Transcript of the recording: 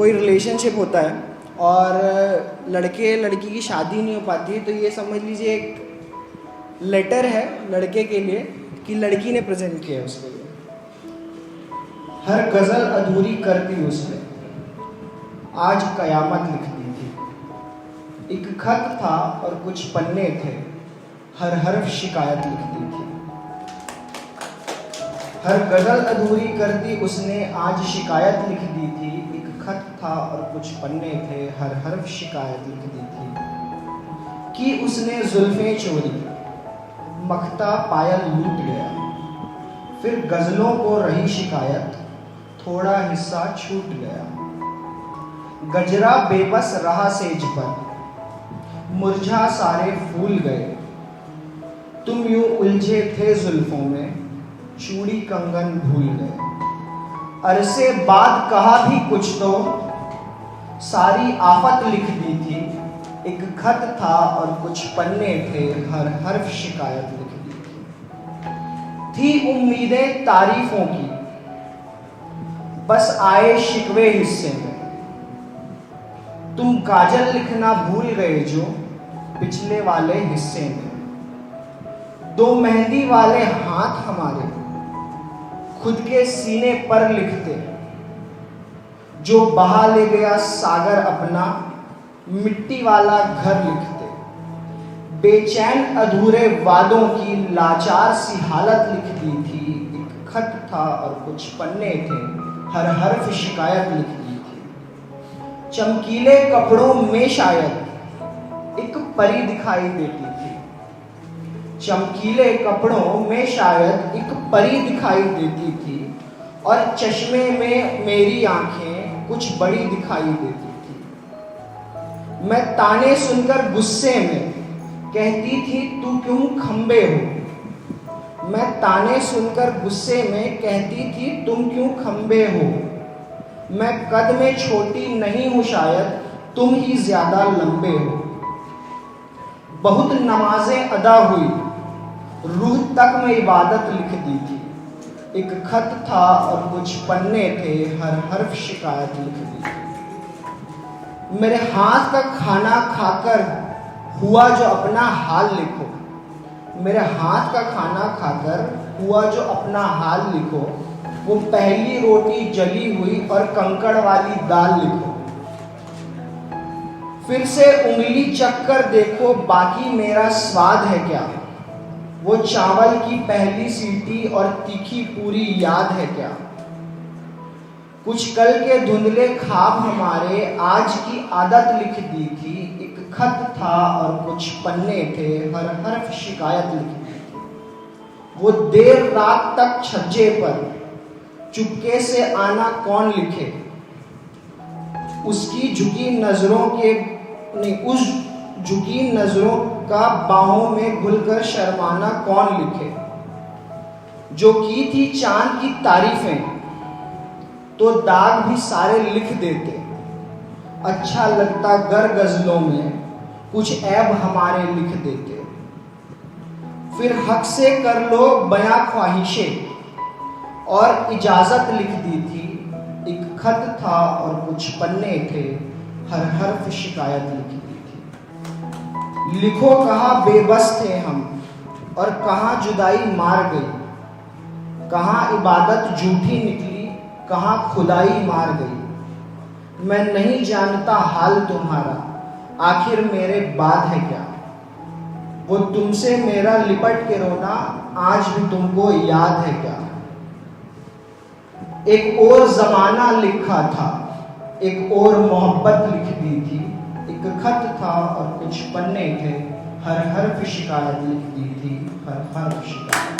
कोई रिलेशनशिप होता है और लड़के लड़की की शादी नहीं हो पाती है, तो ये समझ लीजिए एक लेटर है लड़के के लिए कि लड़की ने प्रेजेंट किया है उसके लिए। हर गज़ल अधूरी कर दी उसने, आज कयामत लिख दी थी। एक खत था और कुछ पन्ने थे, हर हर्फ शिकायत लिख दी थी। हर गज़ल अधूरी कर दी उसने, आज शिकायत लिख दी थी। एक खत था और कुछ पन्ने थे, हर हर्फ शिकायत लिख दी थी। कि उसने जुल्फें चोरी, मखता पायल लूट गया। फिर गज़लों को रही शिकायत, थोड़ा हिस्सा छूट गया। गजरा बेबस रहा सेज पर, मुरझा सारे फूल गए। तुम यूं उलझे थे जुल्फों में, चूड़ी कंगन भूल गए। अरसे बाद कहा भी कुछ तो, सारी आफत लिख दी थी। एक खत था और कुछ पन्ने थे, हर हर्फ शिकायत लिख दी थी उम्मीदें तारीफों की, बस आए शिकवे हिस्से में। तुम काजल लिखना भूल गए जो पिछले वाले हिस्से में। दो मेहंदी वाले हाथ हमारे खुद के सीने पर लिखते, जो बहा ले गया सागर अपना मिट्टी वाला घर लिखते। बेचैन अधूरे वादों की लाचार सी हालत लिख दी थी। एक खत था और कुछ पन्ने थे, हर हर्फ शिकायत लिख दी थी। चमकीले कपड़ों में शायद एक परी दिखाई देती थी। चमकीले कपड़ों में शायद एक परी दिखाई देती थी, और चश्मे में मेरी आंखें कुछ बड़ी दिखाई देती थी। मैं ताने सुनकर गुस्से में कहती थी तू क्यों खंबे हो। मैं ताने सुनकर गुस्से में कहती थी तुम क्यों खंबे हो। मैं कद में छोटी नहीं हूं शायद, तुम ही ज्यादा लंबे हो। बहुत नमाजें अदा हुई, रूह तक में इबादत लिख दी थी। एक खत था और कुछ पन्ने थे, हर हर्फ शिकायत लिख दी थी। मेरे हाथ का खाना खाकर हुआ जो अपना हाल लिखो। मेरे हाथ का खाना खाकर हुआ जो अपना हाल लिखो। वो पहली रोटी जली हुई और कंकड़ वाली दाल लिखो। फिर से उंगली चखकर देखो बाकी मेरा स्वाद है क्या। वो चावल की पहली सीटी और तीखी पूरी याद है क्या। कुछ कल के धुंधले ख्वाब हमारे आज की आदत लिख दी थी। एक खत था और कुछ पन्ने थे, हर हर्फ शिकायत लिख दी थी। वो देर रात तक छज्जे पर चुपके से आना कौन लिखे। उसकी झुकी नजरों के उस झुकी नजरों का बाहों में घुलकर शर्माना कौन लिखे। जो की थी चांद की तारीफें तो दाग भी सारे लिख देते। अच्छा लगता गर गजलों में कुछ ऐब हमारे लिख देते। फिर हक से कर लो बयां ख्वाहिशें और इजाजत लिख दी थी। एक खत था और कुछ पन्ने थे, हर हर्फ शिकायत लिख दी थी। लिखो कहाँ बेबस थे हम और कहाँ जुदाई मार गई। कहाँ इबादत झूठी निकली, कहाँ खुदाई मार गई। मैं नहीं जानता हाल तुम्हारा, आखिर मेरे बाद है क्या। वो तुमसे मेरा लिपट के रोना आज भी तुमको याद है क्या। एक और जमाना लिखा था, एक और मोहब्बत लिख दी थी। एक खत था और कुछ पन्ने थे, हर हर्फ शिकायत लिख दी थी, हर हर्फ शिकायत।